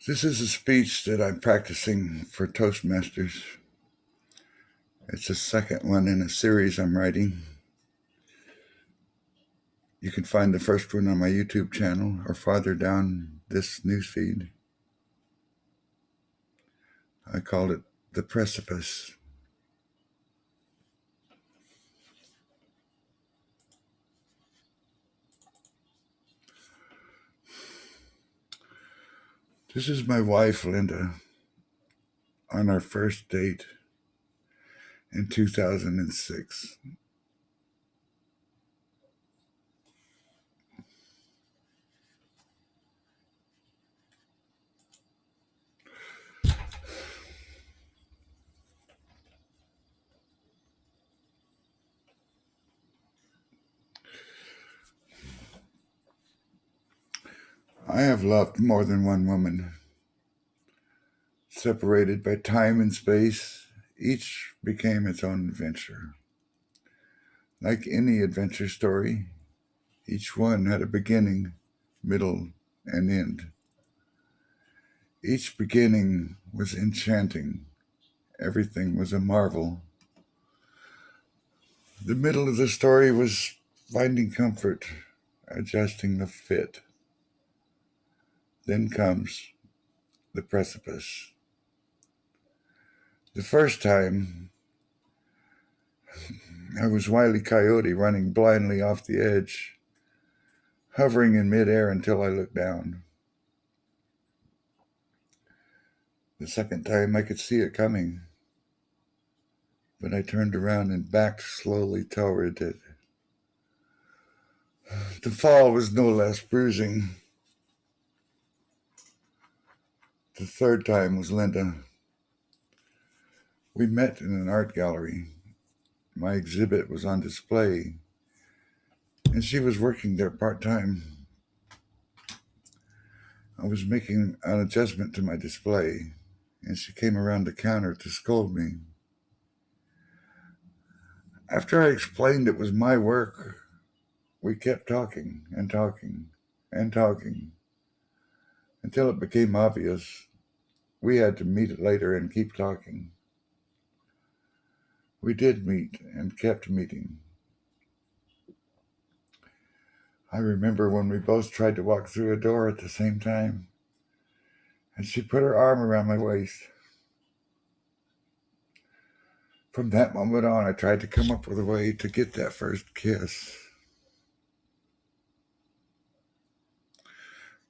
This is a speech that I'm practicing for Toastmasters. It's the second one in a series I'm writing. You can find the first one on my YouTube channel or farther down this newsfeed. I called it The Precipice. This is my wife, Linda, on our first date in 2006. I have loved more than one woman. Separated by time and space, each became its own adventure. Like any adventure story, each one had a beginning, middle, and end. Each beginning was enchanting. Everything was a marvel. The middle of the story was finding comfort, adjusting the fit. Then comes the precipice. The first time, I was Wile E. Coyote running blindly off the edge, hovering in midair until I looked down. The second time, I could see it coming, but I turned around and backed slowly toward it. The fall was no less bruising. The third time was Linda. We met in an art gallery. My exhibit was on display, and she was working there part-time. I was making an adjustment to my display, and she came around the counter to scold me. After I explained it was my work, we kept talking and talking and talking until it became obvious we had to meet later and keep talking. We did meet and kept meeting. I remember when we both tried to walk through a door at the same time, and she put her arm around my waist. From that moment on, I tried to come up with a way to get that first kiss.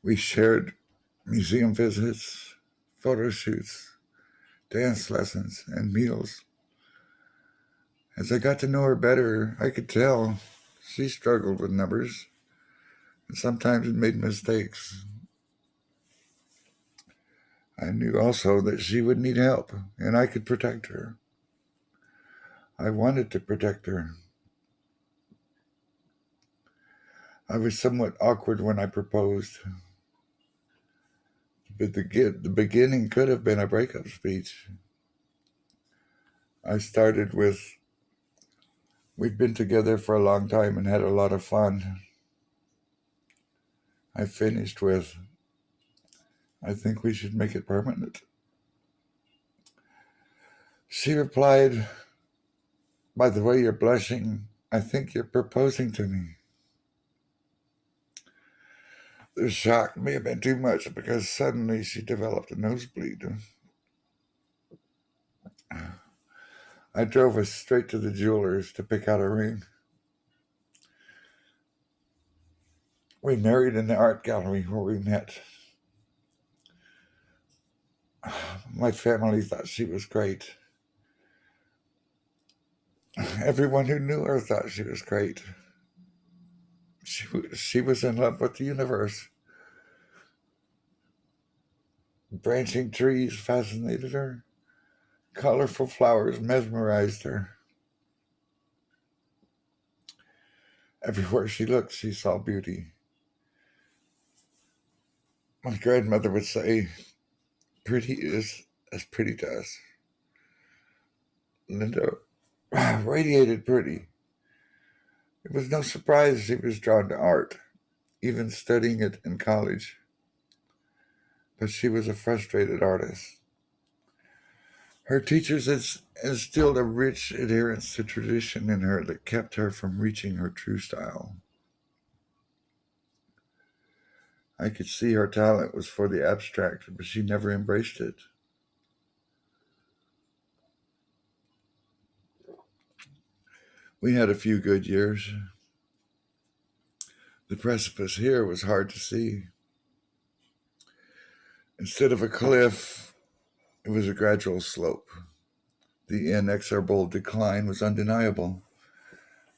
We shared museum visits, photo shoots, dance lessons, and meals. As I got to know her better, I could tell she struggled with numbers and sometimes made mistakes. I knew also that she would need help, and I could protect her. I wanted to protect her. I was somewhat awkward when I proposed, but the beginning could have been a breakup speech. I started with, "We've been together for a long time and had a lot of fun." I finished with, "I think we should make it permanent." She replied, "By the way you're blushing, I think you're proposing to me." The shock may have been too much because suddenly she developed a nosebleed. I drove us straight to the jeweler's to pick out a ring. We married in the art gallery where we met. My family thought she was great. Everyone who knew her thought she was great. She was in love with the universe. Branching trees fascinated her. Colorful flowers mesmerized her. Everywhere she looked, she saw beauty. My grandmother would say, "Pretty is as pretty does." Linda radiated pretty. It was no surprise she was drawn to art, even studying it in college. but she was a frustrated artist. Her teachers instilled a rich adherence to tradition in her that kept her from reaching her true style. I could see her talent was for the abstract, but she never embraced it. We had a few good years. The precipice here was hard to see. Instead of a cliff, it was a gradual slope. The inexorable decline was undeniable,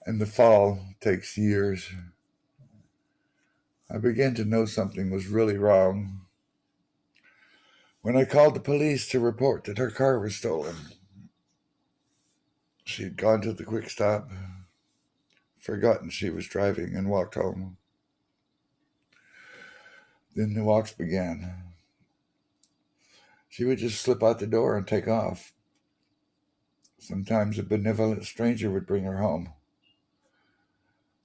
and the fall takes years. I began to know something was really wrong when I called the police to report that her car was stolen. She had gone to the quick stop, forgotten she was driving, and walked home. Then the walks began. She would just slip out the door and take off. Sometimes a benevolent stranger would bring her home.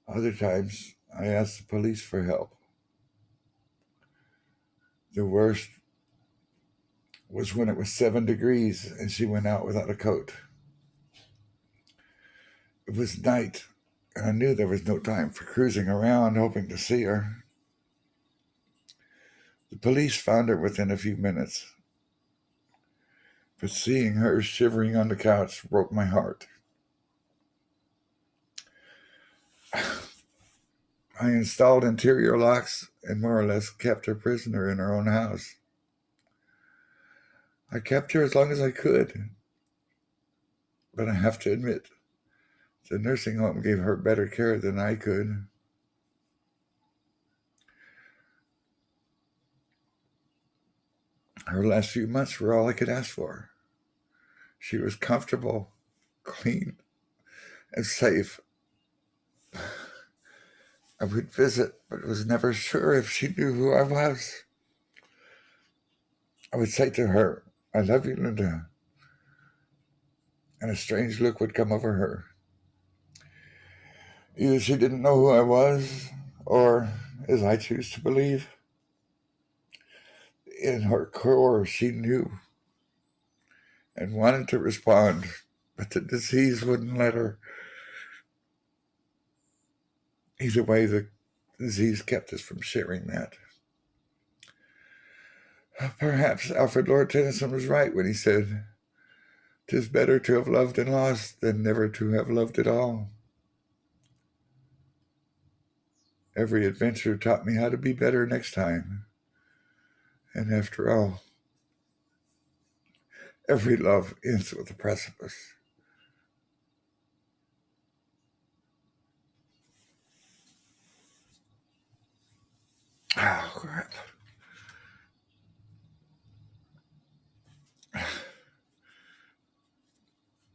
Other times, I asked the police for help. The worst was when it was 7 degrees and she went out without a coat. It was night, and I knew there was no time for cruising around hoping to see her. The police found her within a few minutes, but seeing her shivering on the couch broke my heart. I installed interior locks and more or less kept her prisoner in her own house. I kept her as long as I could, but I have to admit, the nursing home gave her better care than I could. Her last few months were all I could ask for. She was comfortable, clean, and safe. I would visit, but was never sure if she knew who I was. I would say to her, "I love you, Linda," and a strange look would come over her. Either she didn't know who I was, or, as I choose to believe, in her core she knew and wanted to respond, but the disease wouldn't let her. Either way, the disease kept us from sharing that. Perhaps Alfred Lord Tennyson was right when he said, "'Tis better to have loved and lost than never to have loved at all." Every adventure taught me how to be better next time. And after all, every love ends with a precipice. Oh, crap.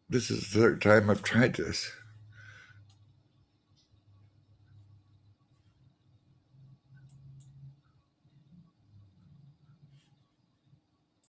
This is the third time I've tried this.